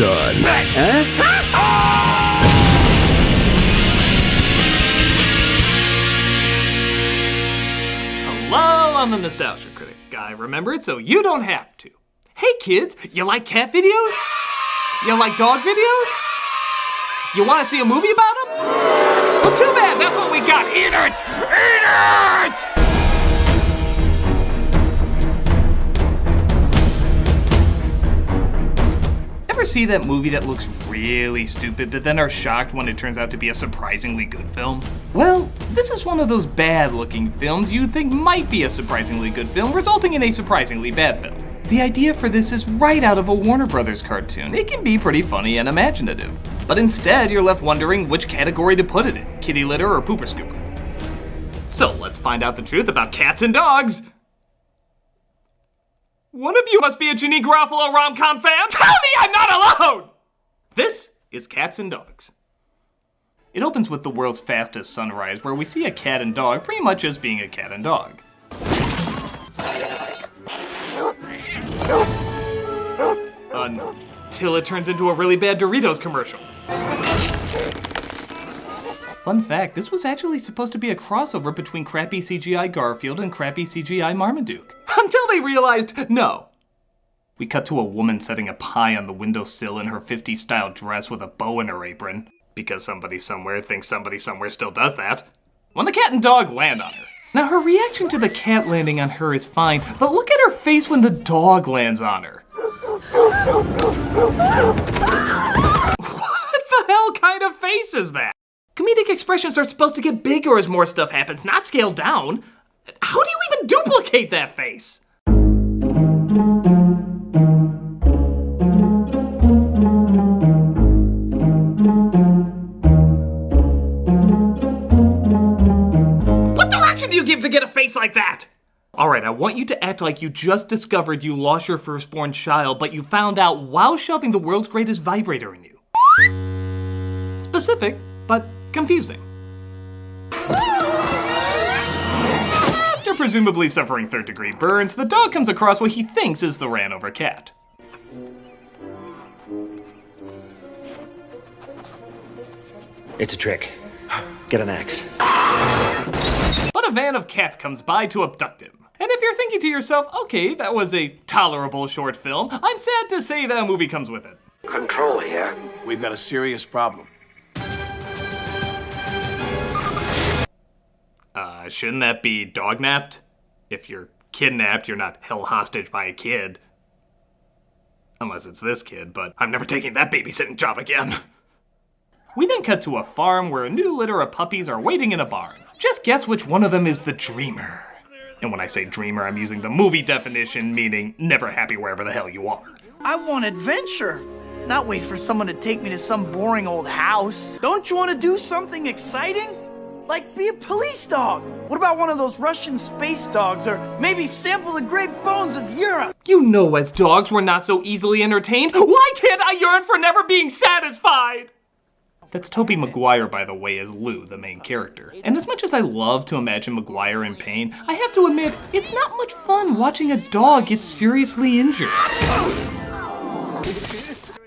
done. Hello, I'm the Nostalgia Critic. I remember it so you don't have to. Hey kids, you like cat videos? You like dog videos? You want to see a movie about them? Well, too bad, that's what we got. Eat it! Eat it! Ever see that movie that looks really stupid but then are shocked when it turns out to be a surprisingly good film? Well, this is one of those bad-looking films you'd think might be a surprisingly good film, resulting in a surprisingly bad film. The idea for this is right out of a Warner Brothers cartoon. It can be pretty funny and imaginative. But instead, you're left wondering which category to put it in, kitty litter or pooper scooper. So let's find out the truth about cats and dogs. One of you must be a Ginny Garofalo rom-com fan. Tell me I'm not alone! This is Cats and Dogs. It opens with the world's fastest sunrise, where we see a cat and dog pretty much as being a cat and dog. Until it turns into a really bad Doritos commercial. Fun fact, this was actually supposed to be a crossover between crappy CGI Garfield and crappy CGI Marmaduke. Until they realized, no. We cut to a woman setting a pie on the windowsill in her 50s style dress with a bow in her apron, because somebody somewhere thinks somebody somewhere still does that, when the cat and dog land on her. Now her reaction to the cat landing on her is fine, but look at her face when the dog lands on her. What the hell kind of face is that? Comedic expressions are supposed to get bigger as more stuff happens, not scaled down. How do you even duplicate that face? What direction do you give to get a face like that? Alright, I want you to act like you just discovered you lost your firstborn child, but you found out while shoving the world's greatest vibrator in you. Specific, but confusing. After presumably suffering third-degree burns, the dog comes across what he thinks is the ran-over cat. It's a trick. Get an axe. But a van of cats comes by to abduct him. And if you're thinking to yourself, okay, that was a tolerable short film, I'm sad to say that a movie comes with it. Control here. We've got a serious problem. Shouldn't that be dog-napped? If you're kidnapped, you're not held hostage by a kid. Unless it's this kid, but I'm never taking that babysitting job again. We then cut to a farm where a new litter of puppies are waiting in a barn. Just guess which one of them is the dreamer. And when I say dreamer, I'm using the movie definition, meaning never happy wherever the hell you are. I want adventure, not wait for someone to take me to some boring old house. Don't you want to do something exciting? Like be a police dog. What about one of those Russian space dogs, or maybe sample the great bones of Europe? You know as dogs we're not so easily entertained. Why can't I yearn for never being satisfied? That's Tobey Maguire, by the way, as Lou, the main character. And as much as I love to imagine Maguire in pain, I have to admit, it's not much fun watching a dog get seriously injured.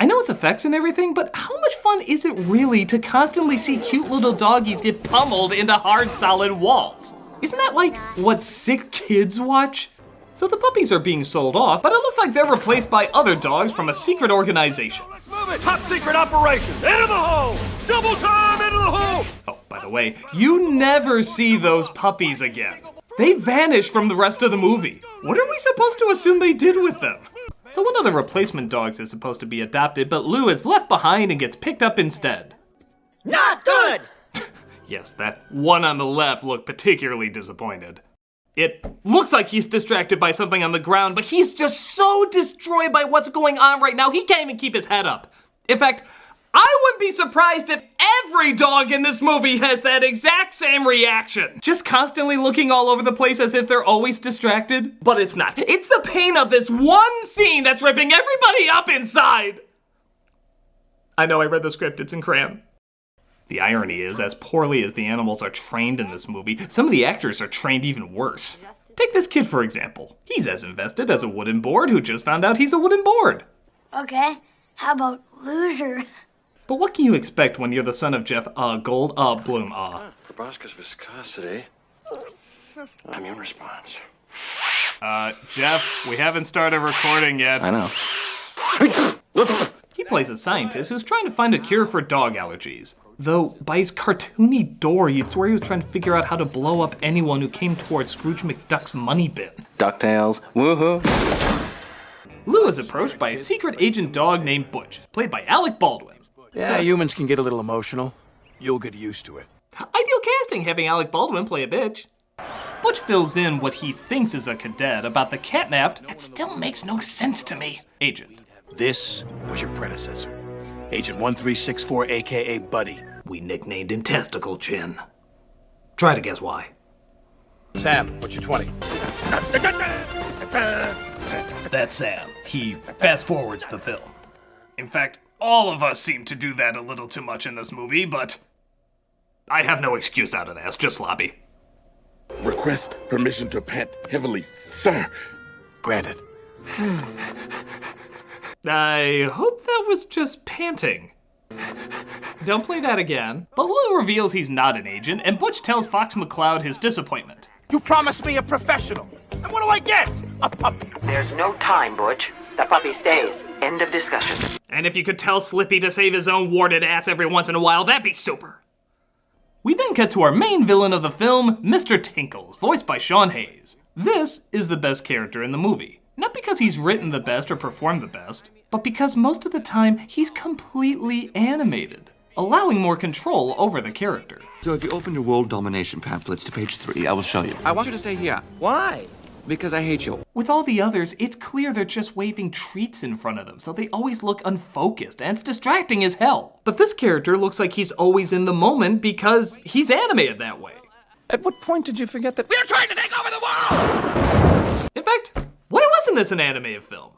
I know it's effects and everything, but how much fun is it really to constantly see cute little doggies get pummeled into hard, solid walls? Isn't that like what sick kids watch? So the puppies are being sold off, but it looks like they're replaced by other dogs from a secret organization. Let's move it! Top secret operation! Into the hole! Double time into the hole! Oh, by the way, you never see those puppies again. They vanish from the rest of the movie. What are we supposed to assume they did with them? So one of the replacement dogs is supposed to be adopted, but Lou is left behind and gets picked up instead. Not good! Yes, that one on the left looked particularly disappointed. It looks like he's distracted by something on the ground, but he's just so destroyed by what's going on right now, he can't even keep his head up. In fact, I wouldn't be surprised if every dog in this movie has that exact same reaction. Just constantly looking all over the place as if they're always distracted. But it's not. It's the pain of this one scene that's ripping everybody up inside. I know I read the script, it's in crayon. The irony is, as poorly as the animals are trained in this movie, some of the actors are trained even worse. Take this kid, for example. He's as invested as a wooden board who just found out he's a wooden board. Okay, How about loser? But what can you expect when you're the son of Jeff Goldblum? Proboscis viscosity. Immune response. Jeff, we haven't started recording yet. I know. He plays a scientist who's trying to find a cure for dog allergies. Though, by his cartoony door, you'd swear he was trying to figure out how to blow up anyone who came towards Scrooge McDuck's money bin. DuckTales, woohoo. Lou is approached by a secret agent dog named Butch, played by Alec Baldwin. Yeah, humans can get a little emotional. You'll get used to it. Ideal casting, having Alec Baldwin play a bitch. Butch fills in what he thinks is a cadet about the catnapped. It still makes no sense to me. Agent. This was your predecessor, Agent 1364, aka Buddy. We nicknamed him Testicle Chin. Try to guess why. Sam, what's your 20? That's Sam. He fast forwards the film. In fact, all of us seem to do that a little too much in this movie, but I have no excuse out of that. It's just sloppy. Request permission to pant heavily, sir. Granted. I hope that was just panting. Don't play that again. But Lou reveals he's not an agent, and Butch tells Fox McCloud his disappointment. You promised me a professional. And what do I get? A puppy. There's no time, Butch. The puppy stays. End of discussion. And if you could tell Slippy to save his own warded ass every once in a while, that'd be super. We then cut to our main villain of the film, Mr. Tinkles, voiced by Sean Hayes. This is the best character in the movie. Not because he's written the best or performed the best, but because most of the time he's completely animated, allowing more control over the character. So if you open your world domination pamphlets to page 3, I will show you. I want you to stay here. Why? Because I hate you. With all the others, it's clear they're just waving treats in front of them, so they always look unfocused, and it's distracting as hell. But this character looks like he's always in the moment because he's animated that way. At what point did you forget that We're trying to take over the world! In fact, why wasn't this an animated film?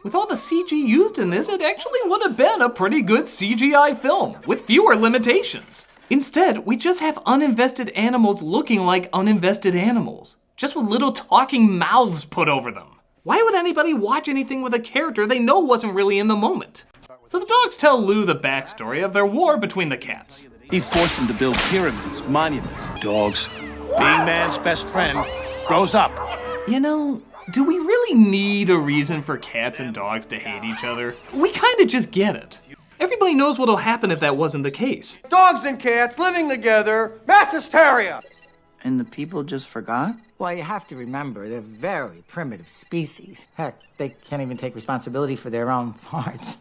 With all the CG used in this, it actually would have been a pretty good CGI film, with fewer limitations. Instead, we just have uninvested animals looking like uninvested animals, just with little talking mouths put over them. Why would anybody watch anything with a character they know wasn't really in the moment? So the dogs tell Lou the backstory of their war between the cats. he forced him to build pyramids, monuments? Dogs, being man's best friend, grows up. You know, do we really need a reason for cats and dogs to hate each other? We kinda just get it. Everybody knows what'll happen if that wasn't the case. Dogs and cats living together, mass hysteria. And the people just forgot? Well, you have to remember, they're very primitive species. Heck, they can't even take responsibility for their own farts.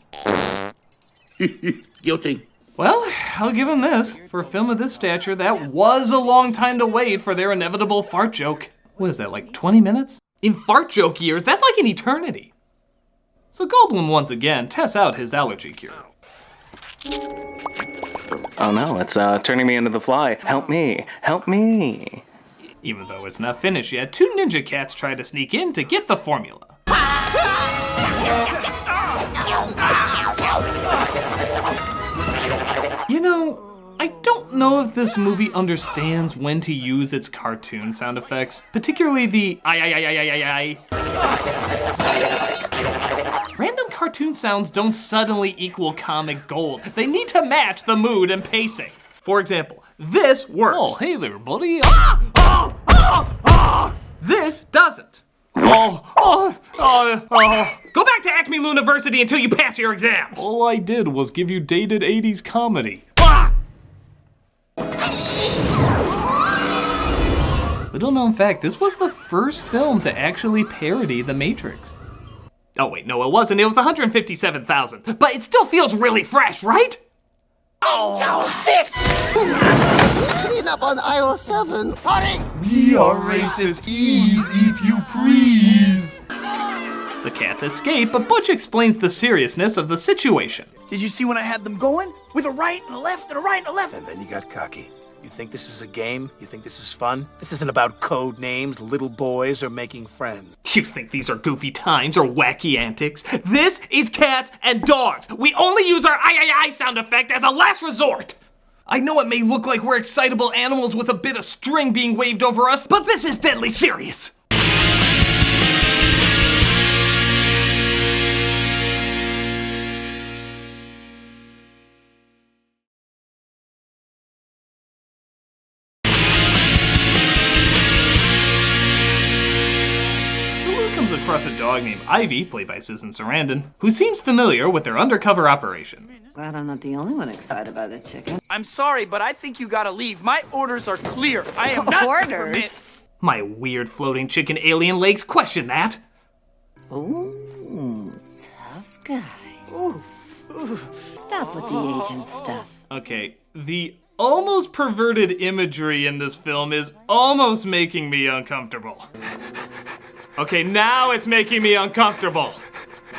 Guilty. Well, I'll give them this. For a film of this stature, that was a long time to wait for their inevitable fart joke. What is that, like 20 minutes? In fart joke years, that's like an eternity. So Goldblum once again tests out his allergy cure. Oh no, it's turning me into the fly. Help me, help me. Even though it's not finished yet, two ninja cats try to sneak in to get the formula. You know, I don't know if this movie understands when to use its cartoon sound effects, particularly the I. Random cartoon sounds don't suddenly equal comic gold. They need to match the mood and pacing. For example, this works. Oh, hey there, buddy. This doesn't. Go back to Acme University until you pass your exams. All I did was give you dated 80s comedy. Little known fact, this was the first film to actually parody The Matrix. Oh wait, no it wasn't, it was the 157,000. But it still feels really fresh, right? Oh, this! Clean up on aisle 7. Sorry! We are racist, ease if you please. The cats escape, but Butch explains the seriousness of the situation. Did you see when I had them going? With a right and a left and a right and a left. And then you got cocky. You think this is a game? You think this is fun? This isn't about code names, little boys, or making friends. You think these are goofy times or wacky antics? This is cats and dogs. We only use our I sound effect as a last resort. I know it may look like we're excitable animals with a bit of string being waved over us, but this is deadly serious. across a dog named Ivy, played by Susan Sarandon, who seems familiar with their undercover operation. Glad I'm not the only one excited by the chicken. I'm sorry, but I think you gotta leave. My orders are clear. I am not Orders? My weird floating chicken alien legs question that. Ooh, tough guy. Stop with the agent stuff. Okay, the almost perverted imagery in this film is almost making me uncomfortable. Okay, now it's making me uncomfortable.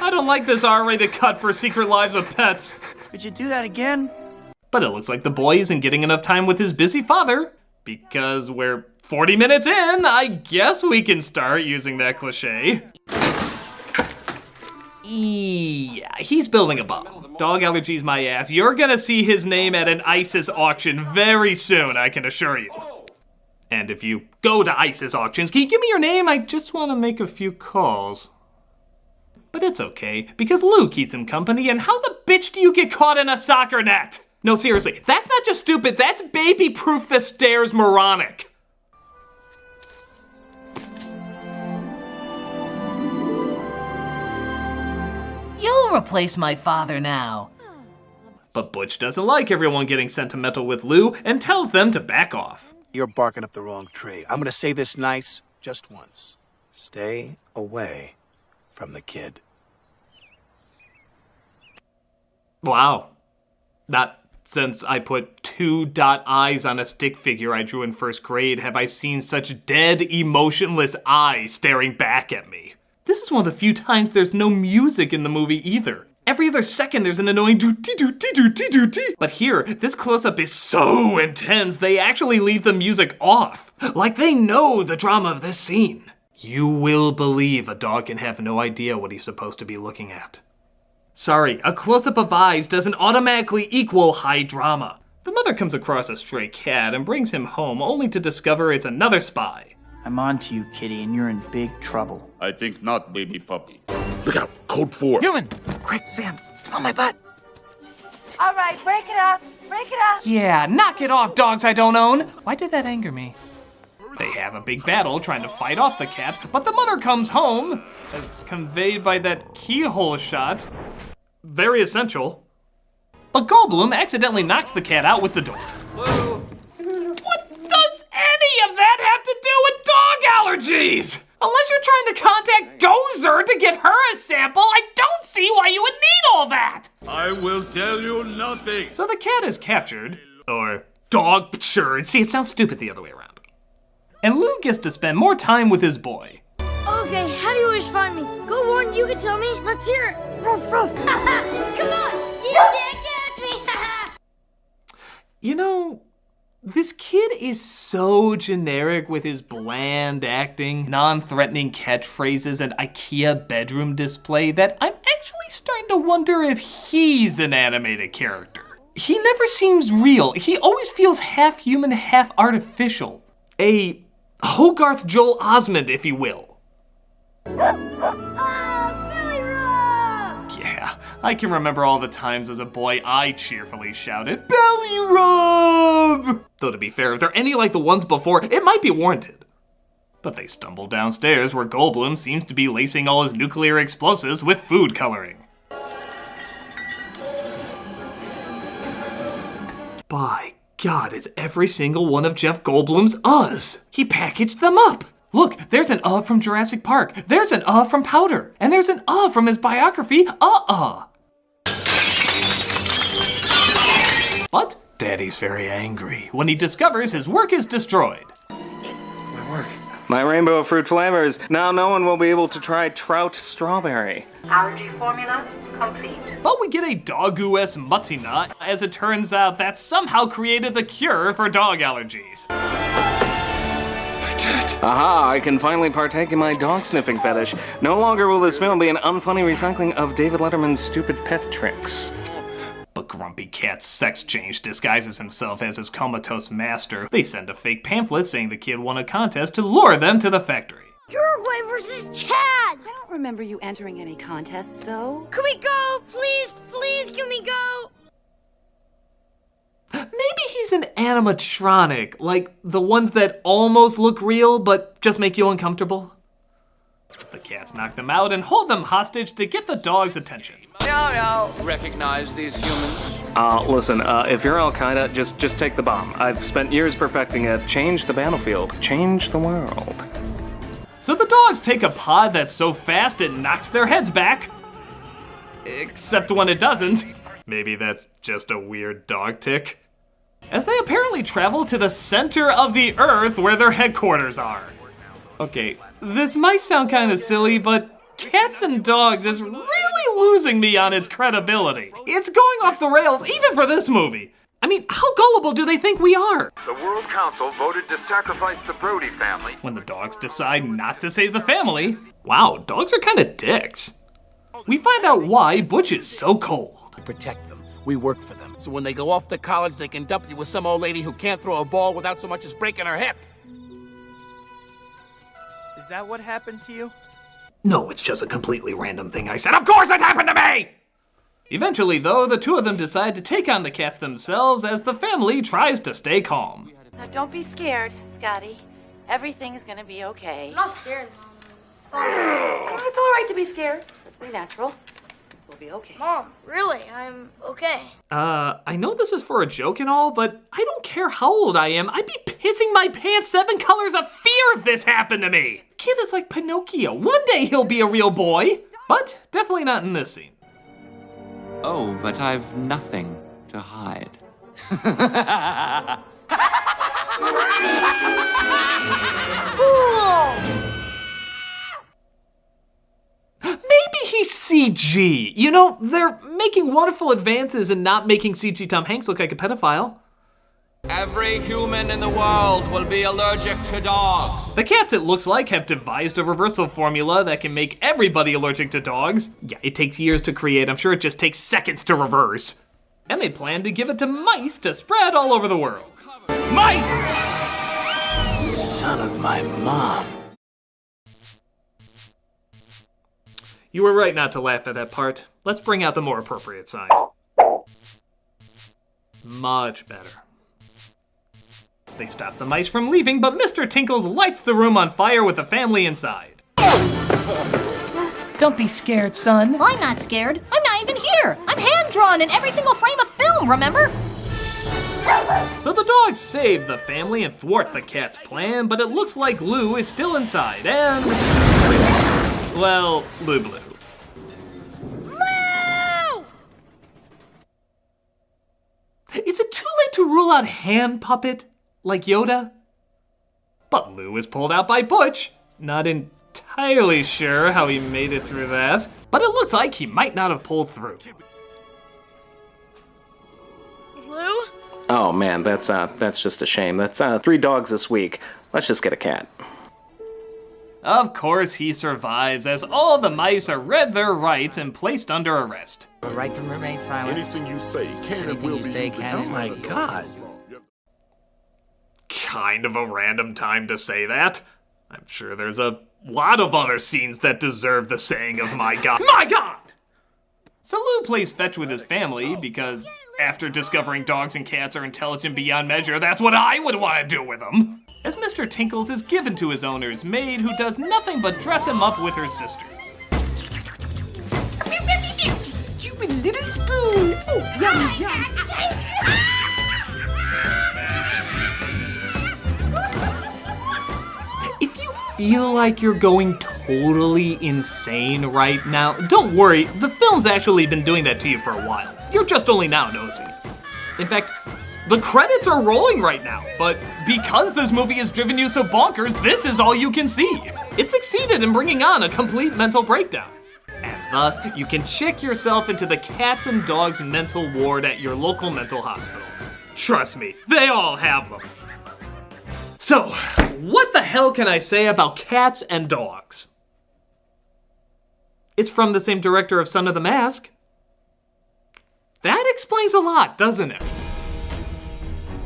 I don't like this R-rated cut for Secret Lives of Pets. Could you do that again? But it looks like the boy isn't getting enough time with his busy father, because we're 40 minutes in. I guess we can start using that cliche. Yeah, he's building a bomb. Dog allergies my ass. You're gonna see his name at an ISIS auction very soon, I can assure you. And if you go to ISIS auctions, can you give me your name? I just want to make a few calls. But it's okay, because Lou keeps him company, and how the bitch do you get caught in a soccer net? No, seriously, that's not just stupid, that's baby-proof the stairs moronic. You'll replace my father now. But Butch doesn't like everyone getting sentimental with Lou and tells them to back off. You're barking up the wrong tree. I'm gonna say this nice just once. Stay away from the kid. Wow. Not since I put 2 dot eyes on a stick figure I drew in first grade have I seen such dead, emotionless eyes staring back at me. This is one of the few times there's no music in the movie either. Every other second there's an annoying doo-dee-doo-dee-doo-dee-doo-dee. But here, this close-up is so intense they actually leave the music off. Like they know the drama of this scene. You will believe a dog can have no idea what he's supposed to be looking at. Sorry, a close-up of eyes doesn't automatically equal high drama. The mother comes across a stray cat and brings him home only to discover it's another spy. I'm on to you, kitty, and you're in big trouble. I think not, baby puppy. Look out, code 4. Human! Quick, Sam, smell my butt. All right, break it up. Break it up. Yeah, knock it off, dogs I don't own. Why did that anger me? They have a big battle trying to fight off the cat, but the mother comes home, as conveyed by that keyhole shot. Very essential. But Goldblum accidentally knocks the cat out with the door. What does any of that have to do with dog allergies? Unless you're trying to contact Gozer to get her a sample, I don't see why you would need all that. I will tell you nothing. So the cat is captured, or dog-tured. See, it sounds stupid the other way around. And Lou gets to spend more time with his boy. Okay, how do you always find me? Go, Warren, you can tell me. Let's hear it. Ruff, ruff. Come on, you can't catch me. You know, this kid is so generic with his bland acting, non-threatening catchphrases, and IKEA bedroom display that I'm actually starting to wonder if he's an animated character. He never seems real. He always feels half human, half artificial. A Hogarth Joel Osment, if you will. Yeah, I can remember all the times as a boy I cheerfully shouted, "Belly rub!" Though to be fair, if they're any like the ones before, it might be warranted. But they stumble downstairs where Goldblum seems to be lacing all his nuclear explosives with food coloring. By God, it's every single one of Jeff Goldblum's uhs. He packaged them up. Look, there's an from Jurassic Park. There's an from Powder. And there's an from his biography, But Daddy's very angry when he discovers his work is destroyed. My work. My rainbow of fruit flavors. Now no one will be able to try trout strawberry. Allergy formula complete. But we get a dog-oo-s mutsy nut, as it turns out that somehow created the cure for dog allergies. Aha, I can finally partake in my dog sniffing fetish. No longer will this film be an unfunny recycling of David Letterman's stupid pet tricks. But Grumpy Cat's sex change disguises himself as his comatose master. They send a fake pamphlet saying the kid won a contest to lure them to the factory. Uruguay versus Chad. I don't remember you entering any contests, though. Can we go? Please, please, can we go? Maybe he's an animatronic, like the ones that almost look real but just make you uncomfortable. The cats knock them out and hold them hostage to get the dog's attention. Recognize these humans? Listen, if you're Al-Qaeda, just take the bomb. I've spent years perfecting it. Change the battlefield. Change the world. So the dogs take a pod that's so fast it knocks their heads back. Except when it doesn't. Maybe that's just a weird dog tick. As they apparently travel to the center of the Earth where their headquarters are. Okay, this might sound kind of silly, but Cats and Dogs is really losing me on its credibility. It's going off the rails even for this movie. I mean, how gullible do they think we are? The World Council voted to sacrifice the Brody family. When the dogs decide not to save the family, wow, dogs are kind of dicks. We find out why Butch is so cold. To protect them, we work for them. So when they go off to college, they can dump you with some old lady who can't throw a ball without so much as breaking her hip. Is that what happened to you? No, it's just a completely random thing I said. Of course it happened to me! Eventually, though, the two of them decide to take on the cats themselves as the family tries to stay calm. Now don't be scared, Scotty. Everything's gonna be okay. I'm not scared, Mom. It's all right to be scared. Perfectly natural. We'll be okay. Mom, really, I'm okay. I know this is for a joke and all, but I don't care how old I am. I'd be pissing my pants 7 colors of fear if this happened to me. Kid is like Pinocchio. One day he'll be a real boy, but definitely not in this scene. Oh, but I've nothing to hide. Maybe he's CG. You know, they're making wonderful advances in not making CG Tom Hanks look like a pedophile. Every human in the world will be allergic to dogs. The cats, it looks like, have devised a reversal formula that can make everybody allergic to dogs. Yeah, it takes years to create. I'm sure it just takes seconds to reverse. And they plan to give it to mice to spread all over the world. Mice! Son of my mom. You were right not to laugh at that part. Let's bring out the more appropriate side. Much better. They stop the mice from leaving, but Mr. Tinkles lights the room on fire with the family inside. Don't be scared, son. I'm not scared. I'm not even here. I'm hand-drawn in every single frame of film, remember? So the dogs save the family and thwart the cat's plan, but it looks like Lou is still inside, and... well, Lou Blue. Lou! Is it too late to rule out hand puppet? Like Yoda? But Lou is pulled out by Butch. Not entirely sure how he made it through that, but it looks like he might not have pulled through. Lou? Oh man, that's just a shame. That's 3 dogs this week. Let's just get a cat. Of course he survives, as all the mice are read their rights and placed under arrest. The right to remain silent. Anything you say can and will be used Oh my God. Kind of a random time to say that. I'm sure there's a lot of other scenes that deserve the saying of my God. My God! So Lou plays fetch with his family because after discovering dogs and cats are intelligent beyond measure, that's what I would want to do with them. As Mr. Tinkles is given to his owner's maid who does nothing but dress him up with her sisters. You a little spoon. Oh, yum, yum. If you feel like you're going totally insane right now, don't worry, the film's actually been doing that to you for a while. You're just only now noticing. In fact, the credits are rolling right now, but because this movie has driven you so bonkers, this is all you can see. It succeeded in bringing on a complete mental breakdown. And thus, you can check yourself into the cats and dogs mental ward at your local mental hospital. Trust me, they all have them. So, what the hell can I say about cats and dogs? It's from the same director of Son of the Mask. That explains a lot, doesn't it?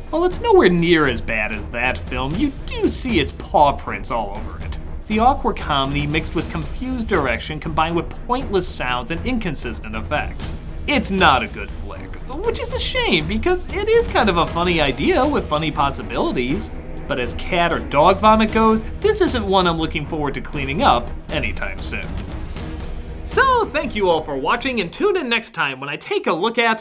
While it's nowhere near as bad as that film, you do see its paw prints all over it. The awkward comedy mixed with confused direction combined with pointless sounds and inconsistent effects. It's not a good flick, which is a shame because it is kind of a funny idea with funny possibilities. but as cat or dog vomit goes, this isn't one I'm looking forward to cleaning up anytime soon. So, thank you all for watching, and tune in next time when I take a look at